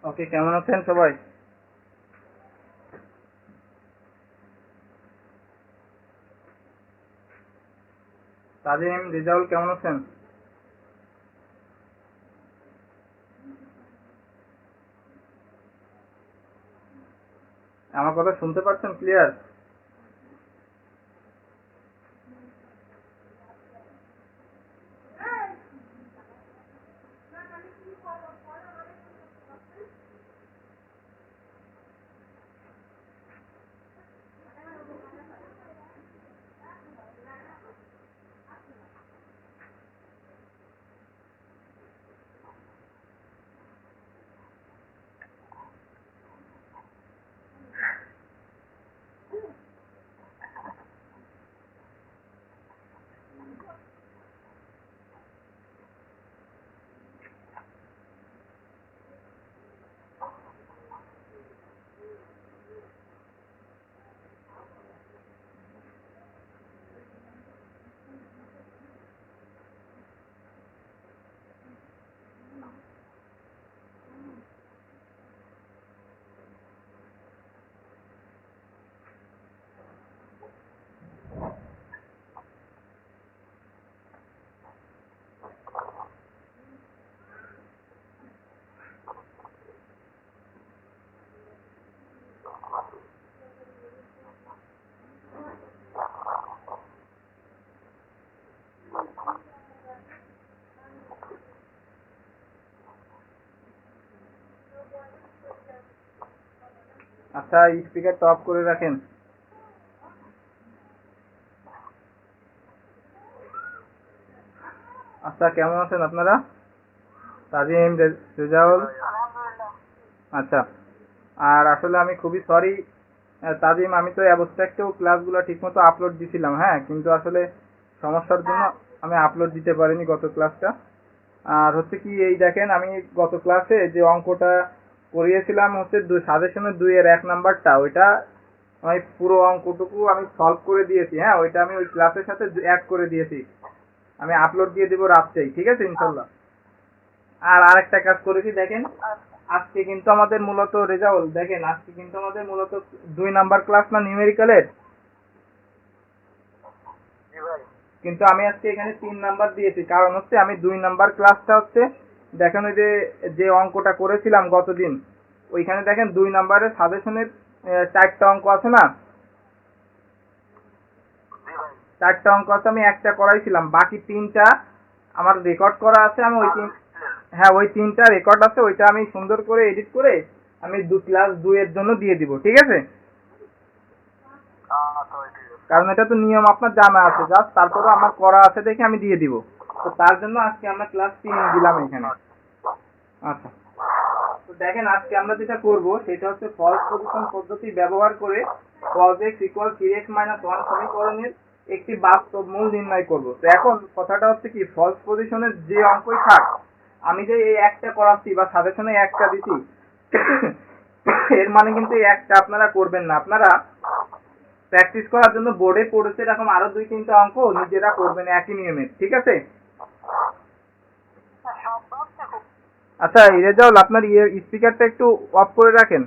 ওকে, কেমন আছেন সবাই? তাজিম, রেজাউল কেমন আছেন? আমার কথা শুনতে পাচ্ছেন ক্লিয়ার? আচ্ছা, স্পিকারটা অফ করে রাখেন। আচ্ছা, কেমন আছেন আপনারা? তাজিম, রেজাউল? আচ্ছা। আর আসলে আমি খুবই সরি তাজিম, আমি তো অ্যাবস্ট্রাক্টেও ক্লাসগুলো ঠিকমতো আপলোড দিছিলাম, হ্যাঁ, কিন্তু আসলে সমস্যার জন্য আমি আপলোড দিতে পারিনি গত ক্লাসটা। আর হচ্ছে কি, এই দেখেন, আমি গত ক্লাসে যে অঙ্কটা করিয়েছিলাম হচ্ছে সাজেশনের 2-এর 1 নাম্বারটা, ওইটা আমি পুরো অঙ্কটুকু আমি সলভ করে দিয়েছি, হ্যাঁ, ওইটা আমি ওই ক্লাসের সাথে অ্যাড করে দিয়েছি। আমি আপলোড দিয়ে দেবো রাত্রেই, ঠিক আছে ইনশাল্লাহ। আর আরেকটা কাজ করেছি, দেখেন, আজকে কিন্তু আমাদের মূলত রেজাউল, দেখেন, আজকে কিন্তু আমাদের মূলত 2 নাম্বার ক্লাস না নিউমেরিক্যালের, কিন্তু আমি আজকে এখানে 3 নাম্বার দিয়েছি। কারণ হচ্ছে আমি 2 নাম্বার ক্লাসটা হচ্ছে, দেখেন, ওই যে অঙ্কটা করেছিলাম গতদিন, ওইখানে দেখেন 2 নাম্বারের সাজেশনের 4টা অঙ্ক আছে না, 4টা অঙ্ক আছে, আমি একটা করাইছিলাম, বাকি 3টা আমার রেকর্ড করা আছে। আমি হ্যাঁ, ওই 3টা রেকর্ড আছে, ওইটা আমি সুন্দর করে এডিট করে আমি ক্লাস 2-এর জন্য দিয়ে দিব, ঠিক আছে? কারণ এটা তো নিয়ম আপনার জানা আছে, জাস্ট তারপরে আমার করা আছে দেখে আমি দিয়ে দিব। তো তার জন্য আজকে আমরা ক্লাস 3 দিলাম এখানে। আচ্ছা, তো দেখেন, আজকে আমরা যেটা করব সেটা হচ্ছে ফলস পজিশন পদ্ধতি ব্যবহার করে cos x = 3x - 1 সমীকরণের একটি বাস্তব মূল নির্ণয় করব। তো এখন কথাটা হচ্ছে কি, ফলস পজিশনের যে অঙ্কই থাক, আমি যে এই একটা করাচ্ছি বা সাজেশনে একটা দিছি, এর মানে কিন্তু এই একটা আপনারা করবেন না। আপনারা প্র্যাকটিস করার জন্য বোর্ডে পড়েছে এরকম আরো 2-3টা অঙ্ক নিজেরা করবেন একই নিয়মে, ঠিক আছে? আচ্ছা, রেজাউল, আপনার স্পিকারটা একটু অফ করে রাখেন।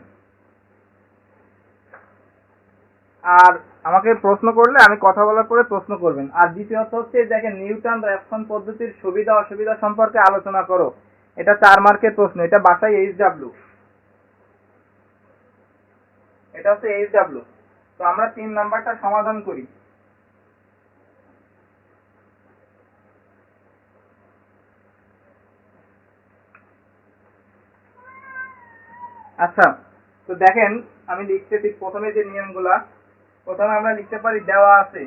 আর আমাকে প্রশ্ন করলে আমি কথা বলার পরে প্রশ্ন করবেন। আর দ্বিতীয়ত হচ্ছে, দেখেন, নিউটন র্যাফসন পদ্ধতির সুবিধা অসুবিধা সম্পর্কে আলোচনা করো, এটা 4 মার্কের প্রশ্ন, এটা বাসায় HW, এটা হচ্ছে HW। তো আমরা 3 নাম্বারটা সমাধান করি। আচ্ছা, তো দেখেন, আমি লিখতেছি প্রথমে যে নিয়মগুলা। প্রথমে আমরা লিখতে পারি, দেওয়া আছে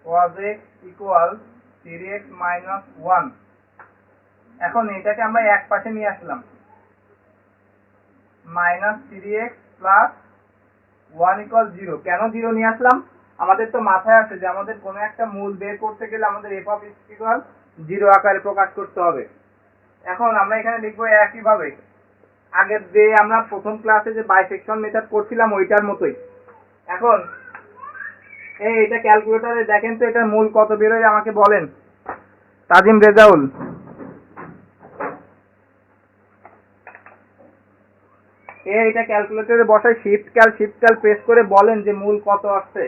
cos x = 3x - 1। এখন এটাকে আমরা এক পাশে নিয়ে আসলাম, -3x + 1 = 0। কেন 0 নিয়ে আসলাম? আমাদের তো মাথায় আছে যে আমাদের কোনো একটা মূল বের করতে গেলে আমাদের f of x = 0 আকারে প্রকাশ করতে হবে। এখন আমরা এখানে লিখবো একইভাবে আগের যে আমরা প্রথম ক্লাসে যে বাইসেকশন মেথড করছিলাম ওইটার মতোই। এখন এটা ক্যালকুলেটরে দেখেন তো এটার মূল কত বেরোয় আমাকে বলেন তাজিম রেজাউল। এটা ক্যালকুলেটরে বসায় শিফট ক্যাল প্রেস করে বলেন যে মূল কত আসছে।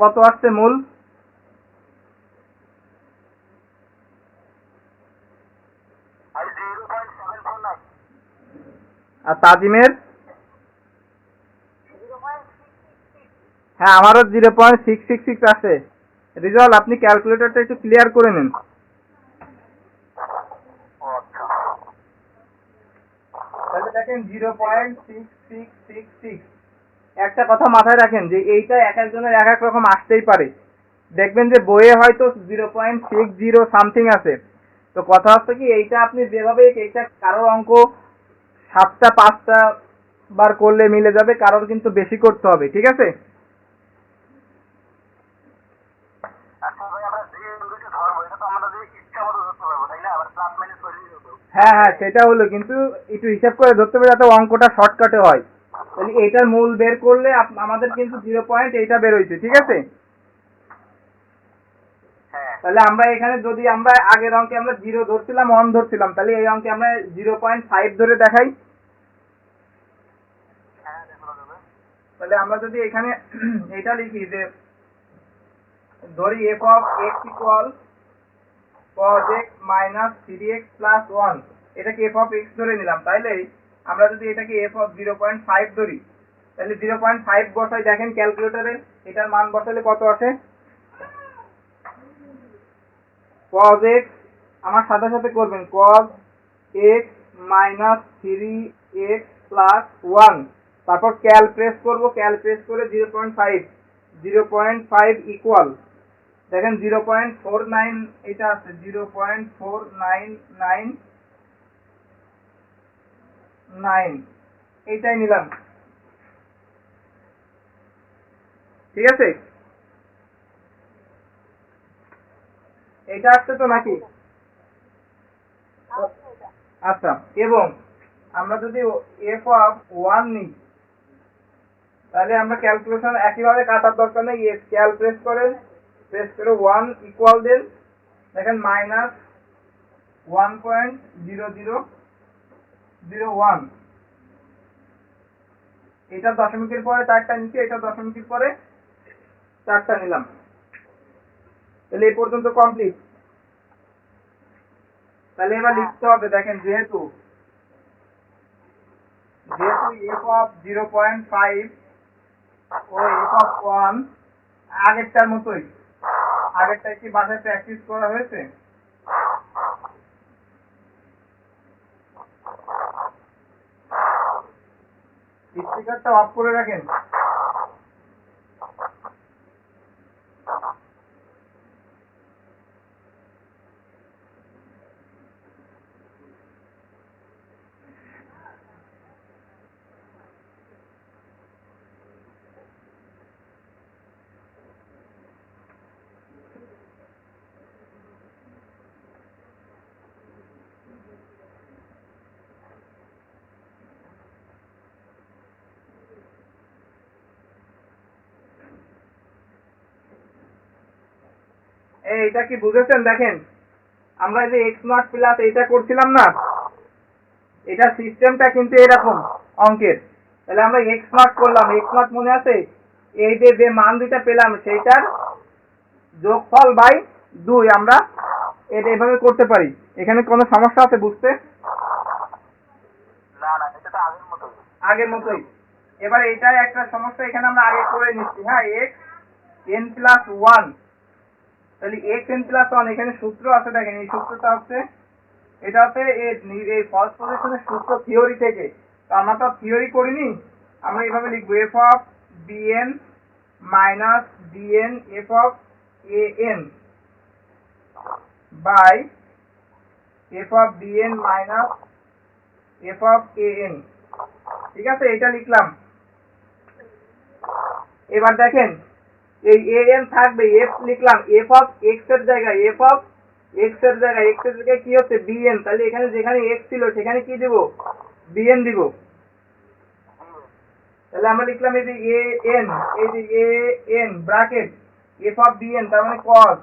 কত আসছে মূল? আর তাজিমের? হ্যাঁ আমারও 0.666 আছে। রিজাল্ট আপনি ক্যালকুলেটরটা একটু ক্লিয়ার করে নিন। তাহলে দেখেন 0.6666। একটা কথা মাথায় রাখেন যে এইটা এক একজনের এক এক রকম আসতেই পারে। দেখবেন যে বইয়ে হয়তো 0.60 সামথিং আছে। তো কথা হচ্ছে কি এইটা আপনি যেভাবে এইটা কারোর অঙ্ক 7টা 5টা বার করলে মিলে যাবে, কারোর কিন্তু বেশি করতে হবে, ঠিক আছে? হ্যাঁ হ্যাঁ সেটা হলো, কিন্তু একটু হিসাব করে ধরতে হবে যাতে অঙ্কটা শর্টকাটে হয়। তাহলে এইটার মূল বের করলে আমাদের কিন্তু 0.8 বেরোইছে, ঠিক আছে? তাহলে আমরা এখানে যদি আমরা আগের অঙ্কে আমরা 0 ধরছিলাম 1 ধরছিলাম, তাহলে এই অঙ্কে আমরা 0.5 ধরে দেখাই। তাহলে আমরা যদি এখানে এটা লিখি যে ধরি f of x equal cos x minus 3x plus 1, এটাকে f of x ধরে নিলাম। তাইলে আমরা যদি এটাকে f of 0.5 ধরি তাহলে 0.5 বসাই, দেখেন ক্যালকুলেটরে এটার মান বসালে কত আসে। cos x আমার সাথে সাথে করবেন cos x minus 3x plus 1, তারপর ক্যাল প্রেস করব, ক্যাল প্রেস করে 0.5 ইকুয়াল দেখেন 0.49 এটা আছে 0.4999 এইটাই নিলাম, ঠিক আছে? এটা আসছে তো নাকি? আচ্ছা, এবং আমরা যদি f of 1 নিই তাহলে আমরা ক্যালকুলেশন একইভাবে কাটার দরকার নেই, ক্যাল প্রেস করে 1 ইকুয়াল দেন দেখেন মাইনাস 1.0001, এটা দশমিকের পরে 4টা নিচে, এটা দশমিকের পরে 4টা নিলাম। তাহলে এই পর্যন্ত কমপ্লিট। তাহলে এবার লিখতে হবে দেখেন যেহেতু f of 0.5 O f of 1 আগেরটার মতোই, আগেরটা কি বাসায় প্র্যাকটিস করা হয়েছে? স্পিকারটা অফ করে রাখেন। এইটা কি বুঝেছেন? দেখেন আমরা যে x নট প্লাস এটা করছিলাম না, এটা সিস্টেমটা কিন্তু এরকম অঙ্কের। তাহলে আমরা x নট করলাম, x নট মনে আছে এই যে মান দুইটা পেলাম সেইটার যোগফল বাই 2, আমরা এটা এভাবে করতে পারি। এখানে কোনো সমস্যা আছে বুঝতে? না না, এটা তো আগের মতোই। এবার এটার একটা সমস্যা এখানে আমরা আগে করে নিচ্ছি। হ্যাঁ, x n plus 1, তাহলে x n plus 1 এখানে সূত্র আছে, দেখেন এই সূত্রটা হচ্ছে এটা হচ্ছে এই ফার্স্ট পজিশনের সূত্র থিওরি থেকে। তো আমরা তো থিওরি করিনি, আমরা এইভাবে লিখবো f of bn minus dn f of an by f of bn minus F of A N. ঠিক আছে, এটা লিখলাম। এবার দেখেন এই এ এন থাকবে, এফ লিখলাম, এফ অফ এক্স এর জায়গায়, এফ অফ এক্স এর জায়গায়, এক্স এর জায়গায় কি হচ্ছে বিএন, তাহলে এখানে যেখানে এক্স ছিল সেখানে কি দিব, বিএন দিব। তাহলে আমরা লিখলাম এই যে এ এন, এই যে a n bracket f of bn, তার মানে cos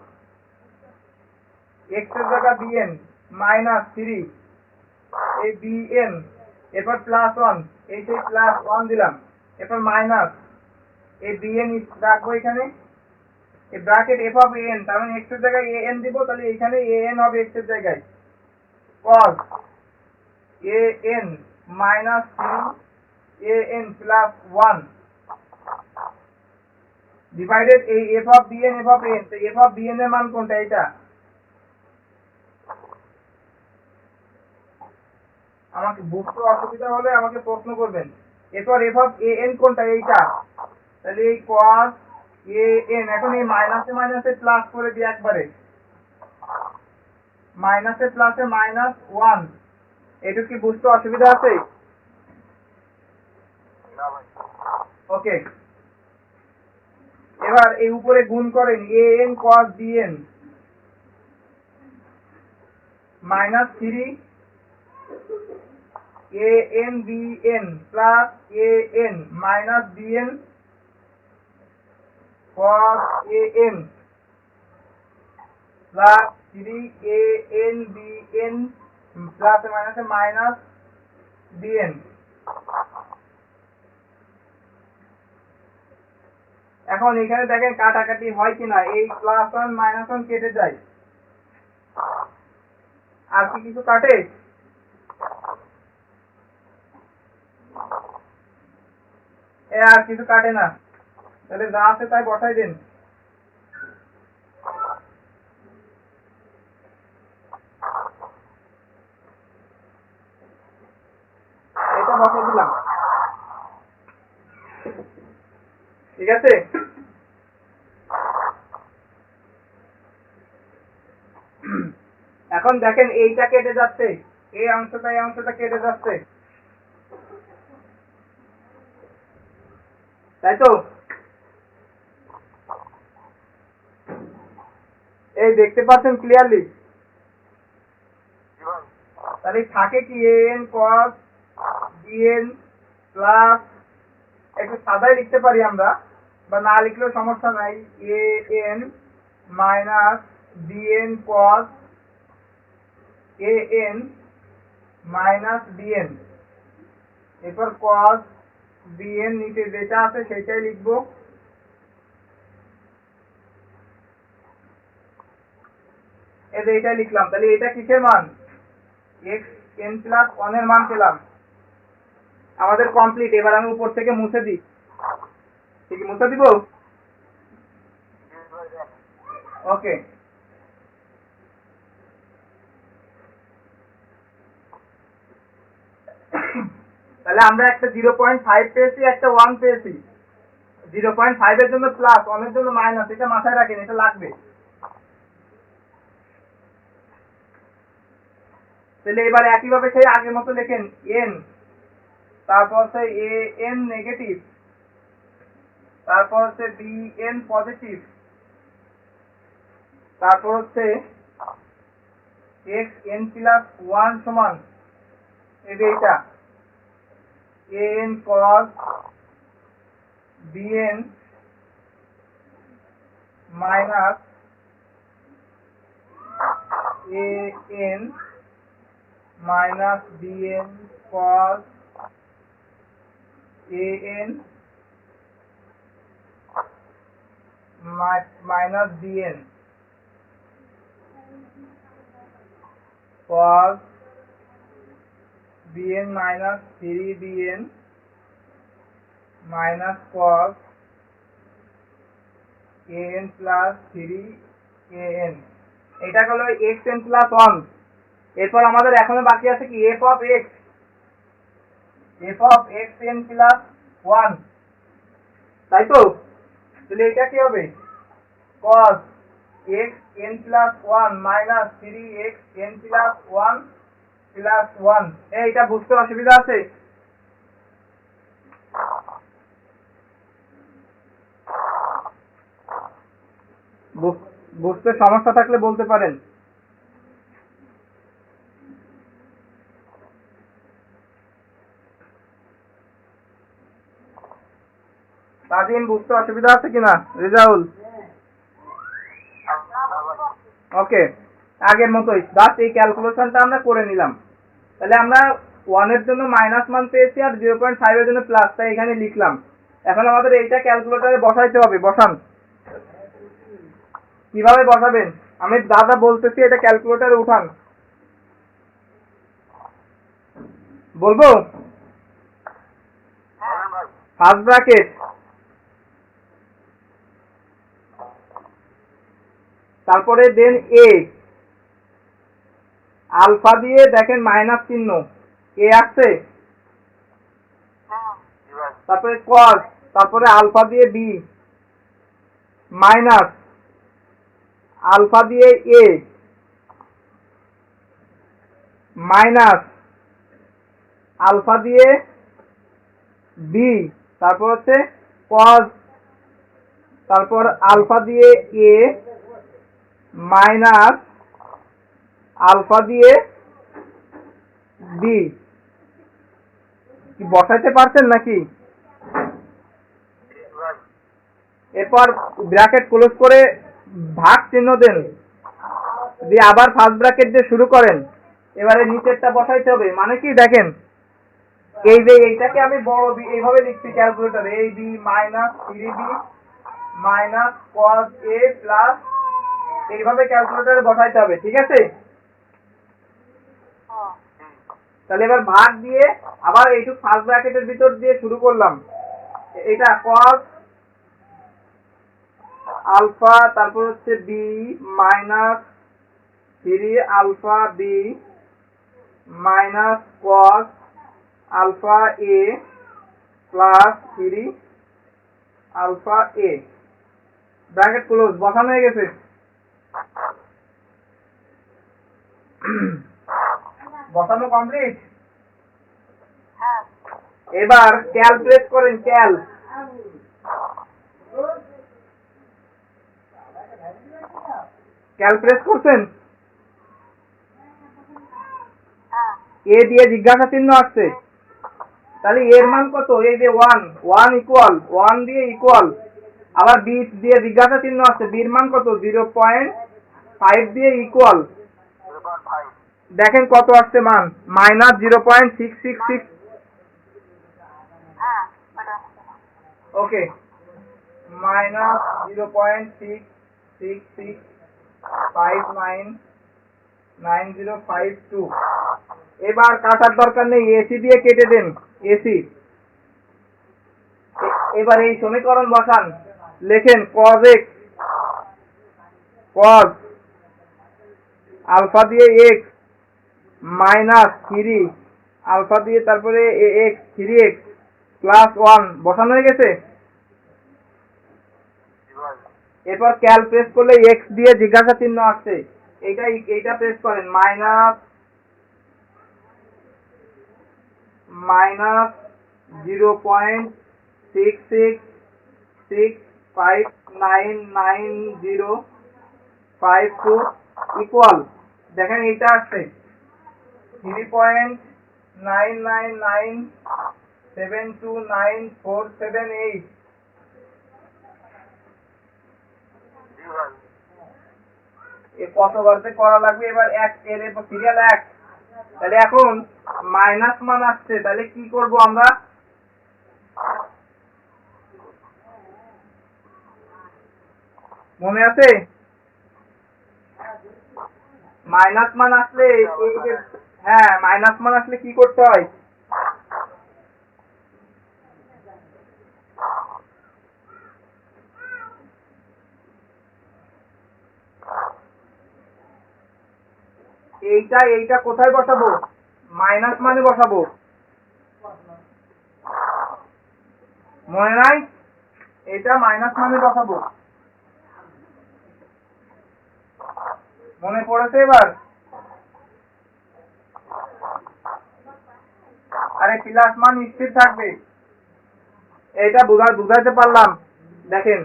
এক্স এর জায়গা বিএন মাইনাস 3 এই বিএন, এরপর প্লাস 1, এই সেই প্লাস 1 দিলাম, এরপর মাইনাস এই বিএন রাখবো এখানে, এই ব্র্যাকেট এফ অফ এন, তার মানে এক্স এর জায়গায় এ এন দিব, তাহলে এখানে এ এন হবে এক্স এর জায়গায় cos A N minus 3 A N plus 1 divided এই F of BN, F of N, তো এফ অফ বিএন এর মান কোনটা, এটা আমাকে বুঝতে অসুবিধা হলে আমাকে প্রশ্ন করবেন। এরপর এফ অফ এ এন কোনটা, এইটা, তাহলে এই cos এ এন, এখন এই মাইনাসে মাইনাসে প্লাস করে দিই একবারে, মাইনাসে প্লাসে মাইনাস 1, এটা কি বুঝতে অসুবিধা আছে? ওকে, এবার এই উপরে গুণ করেন a n cos bn minus 3 A n bn plus a N minus bn cos A N plus 3 A n bn plus মাইনাসে মাইনাস বিএন। এখন এখানে দেখেন কাটাকাটি হয় কিনা, এই প্লাস 1 মাইনাস 1 কেটে যায়, আর কি কিছু কাটে? আর কিছু কাটে না, তাহলে যা আছে তাই বসাই দিন। এটা বসাই দিলাম, ঠিক আছে। এখন দেখেন এইটা কেটে যাচ্ছে, এই অংশটা কেটে যাচ্ছে, তাই তো? এই দেখতে পাচ্ছেন ক্লিয়ারলি? তাহলে থাকে কি এ এন cos বিএন প্লাস, একটু সাদাই লিখতে পারি আমরা, বা না লিখলেও সমস্যা নাই, a N minus bn cos A N minus bn, এরপর cos বিএন নিচে যেটা আছে সেটাই লিখবো, এইটাই লিখলাম। তাহলে এটা কিসের মান, এক্স এন প্লাস 1 এর মান পেলাম, আমাদের কমপ্লিট। এবার আমি উপর থেকে মুছে দিই, ঠিক মুছে দিব, ওকে। তাহলে আমরা একটা 0.5 পেয়েছি, একটা 1 পেয়েছি, 0.5 এর জন্য প্লাস, 1 এর জন্য মাইনাস, এটা মাথায় রাখেন, এটা লাগবে। তাহলে এবার একইভাবে সেই আগের মতো লেখেন এন, তারপর হচ্ছে এ এন নেগেটিভ, তারপর হচ্ছে বি এন পজিটিভ, তারপর হচ্ছে এক্স এন প্লাস 1 সমান এটা a n cos bn minus a N minus bn cos A N minus bn cos bn minus 3bn minus cos an plus 3an, এটা হলো xn plus 1। এরপর আমাদের এখনো বাকি আছে কি f of xn plus 1, তাই তো? তাহলে এটা কি হবে, cos xn plus 1 minus 3xn plus 1 plus 1। এইটা বুঝতে অসুবিধা আছে? বুঝতে সমস্যা থাকলে বলতে পারেন। তাজিম বুঝতে অসুবিধা আছে কিনা? রেজাউল? ওকে, আগের মতোই জাস্ট এই ক্যালকুলেশনটা আমরা করে নিলাম। তাহলে আমরা 1 এর জন্য মাইনাস মান পেয়েছি আর 0.5 এর জন্য প্লাস, তাই এখানে লিখলাম। এখন আমাদের এইটা ক্যালকুলেটরে বসাইতে হবে। বসান। কিভাবে বসাবেন আমি দাদা বলতেছি, এটা ক্যালকুলেটরে উঠান। বলবো? ফার্স্ট ব্র্যাকেট, তারপরে দেন এ, আলফা দিয়ে দেখেন মাইনাস চিহ্ন, এ আসছে, তারপরে কস, তারপরে আলফা দিয়ে বি, মাইনাস আলফা দিয়ে এ, মাইনাস আলফা দিয়ে বি, তারপর হচ্ছে কস, তারপর আলফা দিয়ে এ, মাইনাস আলফা দিয়ে বি। কি বসাইতে পারছেন নাকি? এরপর ব্র্যাকেট ক্লোজ করে ভাগ চিহ্ন দেন, দিয়ে আবার ফার্স্ট ব্র্যাকেট দিয়ে শুরু করেন। এবারে নিচেরটা বসাইতে হবে। মানে কি দেখেন, এই যে এইটাকে আমি বড় বি এইভাবে লিখছি ক্যালকুলেটরে, এই B minus 3b minus cos A plus, এইভাবে ক্যালকুলেটরে বসাইতে হবে। ঠিক আছে? তাহলে এবার ভাগ দিয়ে আবার এইটুক ফার্স্ট ব্র্যাকেটের ভিতর দিয়ে শুরু করলাম। এটা কস আলফা, তারপর হচ্ছে B minus 3 alpha B minus cos alpha A plus 3 alpha A. Bracket close, বসানো হয়ে গেছে। বসানো কমপ্লিট। এবার ক্যালকুলেট করেন। ক্যালকুলেট করছেন? এ দিয়ে জিজ্ঞাসা চিহ্ন আসছে, তাহলে এর মান কত? এই যে 1 ইকুয়াল 1 দিয়ে ইকুয়াল, আবার বি দিয়ে জিজ্ঞাসা চিহ্ন আসছে, বির মান কত? 0.5 দিয়ে ইকুয়াল। দেখেন কত আসছে মান, মাইনাস 0.666। ওকে, মাইনাস 0.666599052। এবার কাটার দরকার নেই, এসি দিয়ে কেটে দেন, এসি। এবার এই সমীকরণ বসান, লেখেন cos x, cos আলফা দিয়ে x মাইনাস 3 আলফা দিয়ে তারপরে x 3x প্লাস 1। বসানো হয়ে গেছে। এরপর ক্যাল প্রেস করলে x দিয়ে জিজ্ঞাসা চিহ্ন আসছে, এইটা প্রেস করেন, মাইনাস 0.666599052 ইকুয়াল। দেখেন এইটা আসছে 3.999729478। কতবার করা লাগবে? এবার এর সিরিয়াল 1। তাহলে এখন মাইনাস মান আসছে, তাহলে কি করব আমরা? মনে আছে? মাইনাস মান আসলে হ্যাঁ, মাইনাস মান আসলে কি করতে হয়? এইটা কোথায় বসাবো? মাইনাস মানে বসাবো, মনে নাই? এটা মাইনাস মানে বসাবো, মনে পড়েছে? এবার আরে প্লাস মান স্থির থাকবে, এটা বুঝাইতে পারলাম। দেখেন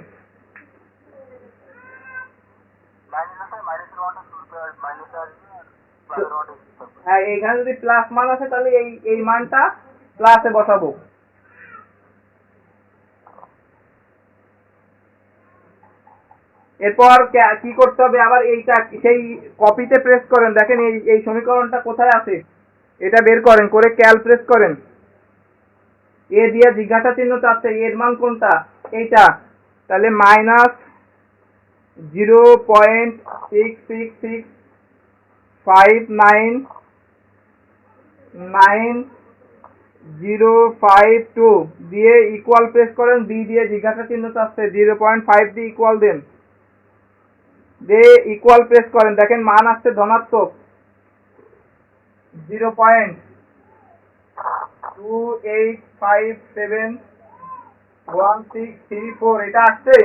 হ্যাঁ, এইখানে যদি প্লাস মান আছে তাহলে এই মানটা প্লাসে বসাবো। এরপর কি করতে হবে, আবার এইটা সেই কপিতে প্রেস করেন। দেখেন এই সমীকরণটা কোথায় আছে এটা বের করেন, করে ক্যাল প্রেস করেন। এ দিয়ে জিজ্ঞাসা চিহ্ন চাচ্ছে, এর মান কোনটা, এইটা। তাহলে -0.66599 দিয়ে ইকুয়াল প্রেস করেন। বি দিয়ে জিজ্ঞাসা চিহ্ন চাচ্ছে, 0.5 দিয়ে ইকুয়াল দেন, দিয়ে ইকুয়াল প্রেস করেন। দেখেন মান আসছে ধনাত্মক 0.28571634 এটা আসছে।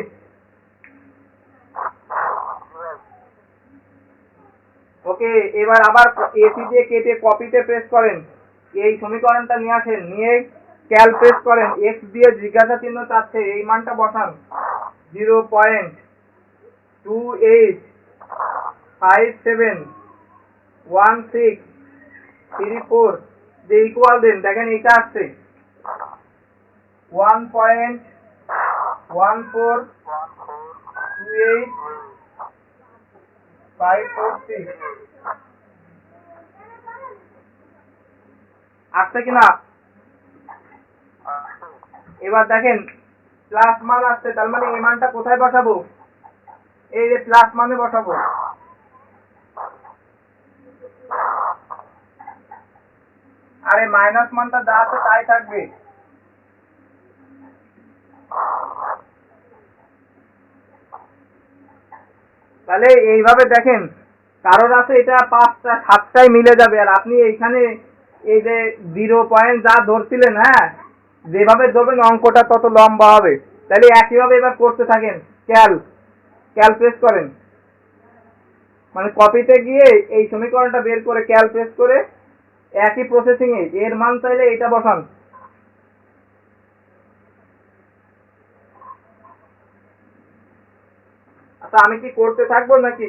ওকে, এবার আবার এসি দিয়ে কেটে কপিতে প্রেস করেন, এই সমীকরণটা নিয়ে আসেন, নিয়ে ক্যাল প্রেস করেন। এক্স দিয়ে জিজ্ঞাসা চিহ্ন চাচ্ছে, এই মানটা বসান 0.28571634 দিয়ে ইকুয়াল দেন। দেখেন এটা আসছে 1.1428546 আসছে কিনা? এবার দেখেন প্লাস মান আসছে, তার মানে এই মানটা কোথায় বসাবো, এই যে প্লাস মানে বসাবো। আরে মাইনাস মানটা যা আছে তাই থাকবে। তাহলে এইভাবে দেখেন, কারোর আছে এটা 5টা 7টাই মিলে যাবে, আর আপনি এইখানে এই যে 0 পয়েন্ট যা ধরছিলেন, হ্যাঁ যেভাবে ধরবেন অঙ্কটা তত লম্বা হবে। তাহলে একইভাবে এবার করতে থাকেন, ক্যাল প্রেস করেন, মানে কপিতে গিয়ে এই সমীকরণটা বের করে ক্যাল প্রেস করে একই প্রসেসিং এ এর মান চাইলে এটা বসান। আচ্ছা আমি কি করতে থাকবো নাকি?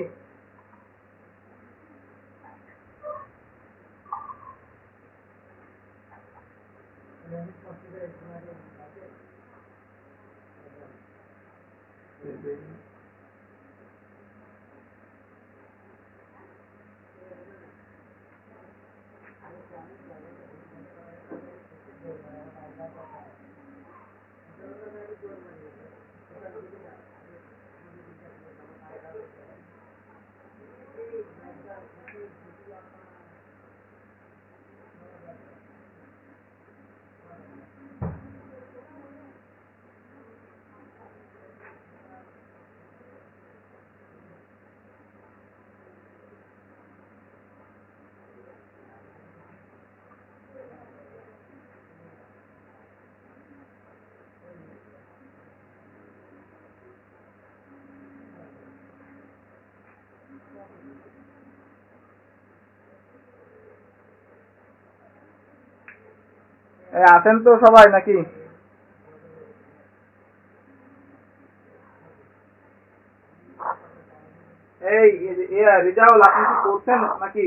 আছেন তো সবাই নাকি? এই রিজাউল, আপনি কি করছেন নাকি?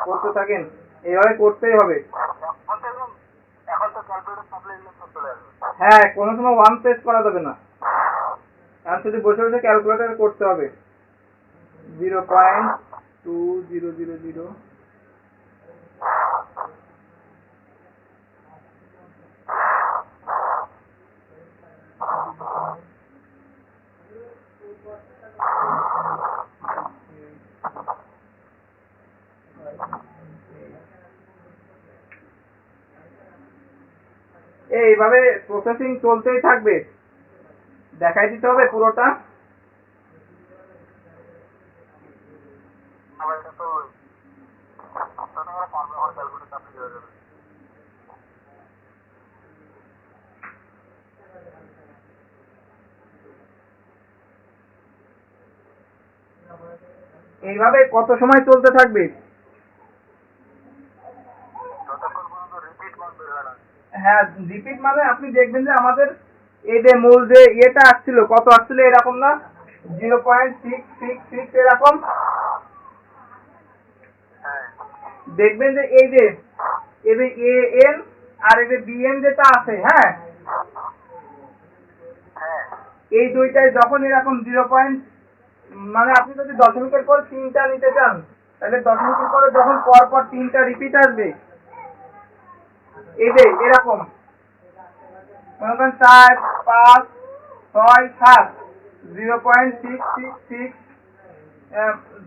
করতে থাকেন, এইভাবে করতেই হবে। হ্যাঁ, কোনো সময় ওয়ান প্রেস করা যাবে না, কারণ শুধু বসে বসে ক্যালকুলেটর করতে হবে। 0.2000 এইভাবে প্রসেসিং চলতেই থাকবে, দেখাই দিতে হবে পুরোটা। এইভাবে কত সময় চলতে থাকবে? হ্যাঁ রিপিট মানে আপনি দেখবেন যে আমাদের এই যে মূল যে ইয়েটা আসছিল কত আসছিল এরকম না 0.666 এরকম দেখবেন যে এই যে এ এন আর এই যে বিএন যেটা আছে হ্যাঁ এই দুইটাই যখন এরকম 0. মানে আপনি যদি দশমিকের পর 3টা নিতে চান তাহলে দশমিকের পরে যখন পর পর 3টা রিপিট আসবে এই যে এরকম মনে করেন 4 5 6 7 0.666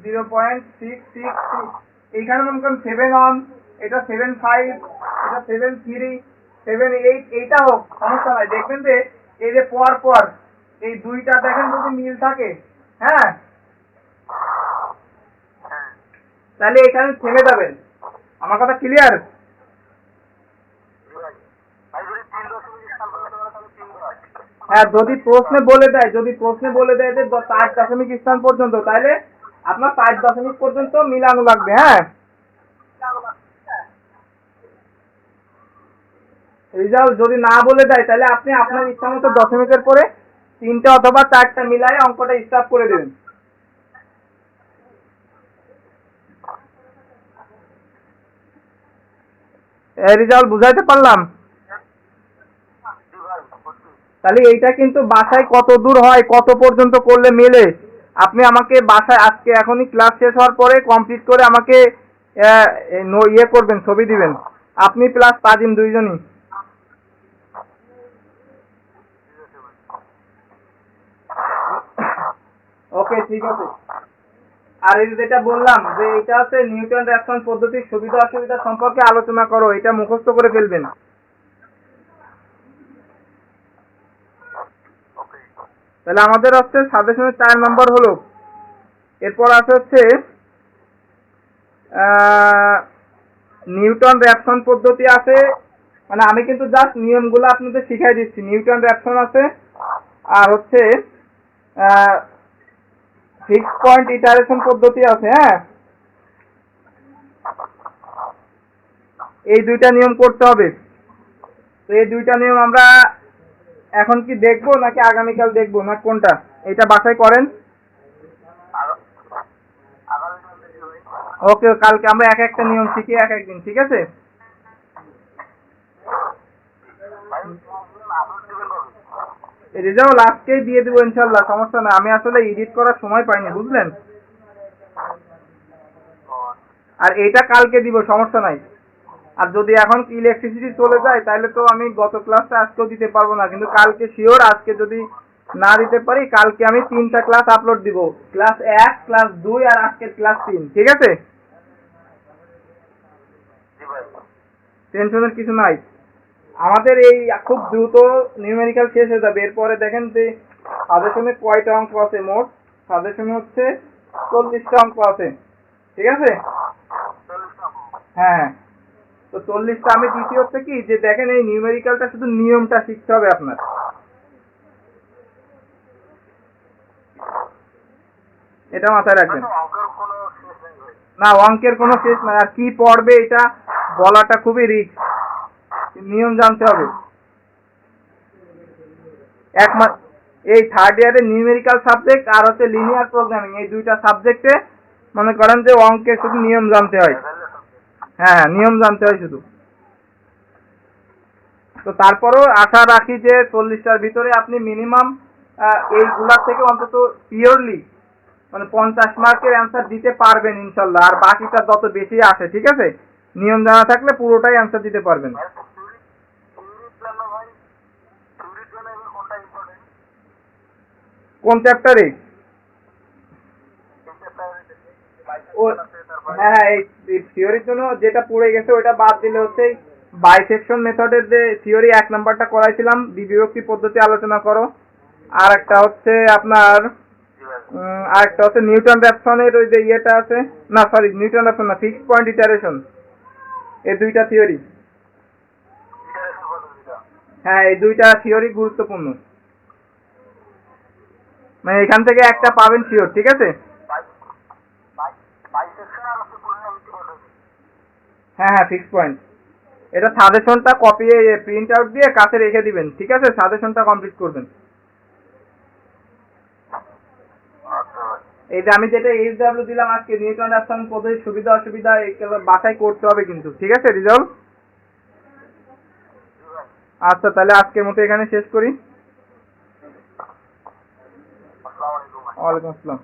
0.666 এইখানে মনে করেন 7 এটা 7.5 এটা 7.3 7.8 এইটা হোক সমস্যা নাই দেখবেন যে এই যে পর পর এই দুইটা দেখেন যদি মিল থাকে হ্যাঁ তাহলে এখানে থেমে যাবেন আমার কথা ক্লিয়ার হ্যাঁ যদি প্রশ্নে বলে দেয় যে 5 স্থান পর্যন্ত তাহলে আপনার 5 পর্যন্ত মিলানো লাগবে হ্যাঁ রেজাল্ট যদি না বলে দেয় তাহলে আপনি আপনার ইচ্ছা মতো দশমিকের পরে 3টা অথবা 4টা মিলাই অঙ্কটা স্টার্ট করে দেবেন এই রেজাল্ট বুঝাইতে পারলাম তাহলে এইটা কিন্তু বাসায় কত দূর হয় কত পর্যন্ত করলে মেলে আপনি আমাকে বাসায় আজকে এখনই ক্লাস শেষ হওয়ার পরে কমপ্লিট করে আমাকে ইয়ে করবেন ছবি দিবেন আপনি প্লাস তাজিম দুইজনই ওকে ঠিক আছে আর এই যেটা বললাম যে এটা হচ্ছে নিউটন রেফারেন্স পদ্ধতির সুবিধা অসুবিধা সম্পর্কে আলোচনা করো এটা মুখস্থ করে ফেলবেন তাহলে আমাদের হচ্ছে সাজেশনের 4 নম্বর হলো এরপর আছে হচ্ছে নিউটন রেফারেন্স পদ্ধতি আছে মানে আমি কিন্তু জাস্ট নিয়মগুলো আপনাদের শিখাই দিচ্ছি নিউটন রেফারেন্স আছে আর হচ্ছে ফিক্স পয়েন্ট ইটারেশন পদ্ধতি আছে হ্যাঁ এই দুইটা নিয়ম করতে হবে তো এই দুইটা নিয়ম আমরা এখন কি দেখবো নাকি আগামীকাল দেখবো না কোনটা এটা বাসায় করেন ওকে কালকে আমরা এক একটা নিয়ম শিখি এক একদিন ঠিক আছে রেজাল্ট আজকেই দিয়ে দেবো ইনশাল্লাহ সমস্যা না আমি আসলে এডিট করার সময় পাইনি বুঝলেন আর এটা কালকে দিব সমস্যা নাই আর যদি এখন ইলেকট্রিসিটি চলে যায় তাহলে তো আমি গত ক্লাসটা আজকেও দিতে পারবো না কিন্তু কালকে শিওর আজকে যদি না দিতে পারি কালকে আমি 3টা ক্লাস আপলোড দিব ক্লাস 1 ক্লাস 2 আর আজকের ক্লাস 3 ঠিক আছে টেনশনের কিছু নাই আমাদের এই খুব দ্রুত নিউমেরিক্যাল শেষ হয়ে যাবে এরপরে দেখেন যে সাজেশনে কয়টা অঙ্ক আছে মোট সাজেশনে হচ্ছে 40টা অঙ্ক আছে ঠিক আছে হ্যাঁ তো 40টা আমি দিচ্ছি হচ্ছে কি যে দেখেন এই নিউমেরিক্যালটা শুধু নিয়মটা শিখতে হবে আপনার এটা মাথায় রাখবেন না অঙ্কের কোনো শেষ নাই আর কি পড়বে এটা বলাটা খুবই রিস্ক নিয়ম জানতে হবে এই থার্ড ইয়ারে নিউমেরিক্যাল সাবজেক্ট আর হচ্ছে লিনিয়ার প্রোগ্রামিং এই দুইটা সাবজেক্টে মনে করেন যে অঙ্কের শুধু নিয়ম জানতে হয় হ্যাঁ নিয়ম জানতে হয় শুধু তো তারপরও আশা রাখি যে 40টার ভিতরে আপনি মিনিমাম এইগুলা থেকে অন্তত পিওরলি মানে 50 মার্কের অ্যান্সার দিতে পারবেন ইনশাল্লাহ আর বাকিটা যত বেশি আসে ঠিক আছে নিয়ম জানা থাকলে পুরোটাই অ্যান্সার দিতে পারবেন কোন চ্যাপ্টারে হ্যাঁ এই থিওরির জন্য যেটা পড়ে গেছে ওটা বাদ দিলে হচ্ছে বাইসেকশন মেথডের যে থিওরি 1 নাম্বারটা করাইছিলাম দ্বিবিভক্তি পদ্ধতি আলোচনা করো আর একটা হচ্ছে আপনার আরেকটা হচ্ছে নিউটন র্যাপসনের ওই যে ইয়েটা আছে না সরি নিউটন র্যাপসন না ফিক্সড পয়েন্ট ইটারেশন এই দুইটা থিওরি হ্যাঁ এই দুইটা থিওরি গুরুত্বপূর্ণ মানে এখান থেকে একটা পাবেন শিওর ঠিক আছে হ্যাঁ হ্যাঁ ফিক্সড পয়েন্ট এটা সাজেশনটা কপি প্রিন্ট আউট দিয়ে কাছে রেখে দিবেন, ঠিক আছে? সাজেশনটা কমপ্লিট করবেন। এই যে আমি যেটা এইচডব্লিউ দিলাম আজকে, নিউটন রাফসন পদ্ধতির সুবিধা অসুবিধা এগুলো বাছাই করতে হবে কিন্তু, ঠিক আছে রিজাল্ট? আচ্ছা তাহলে আজকের মতো এখানে শেষ করি। ওয়ালাইকুম আসসালাম।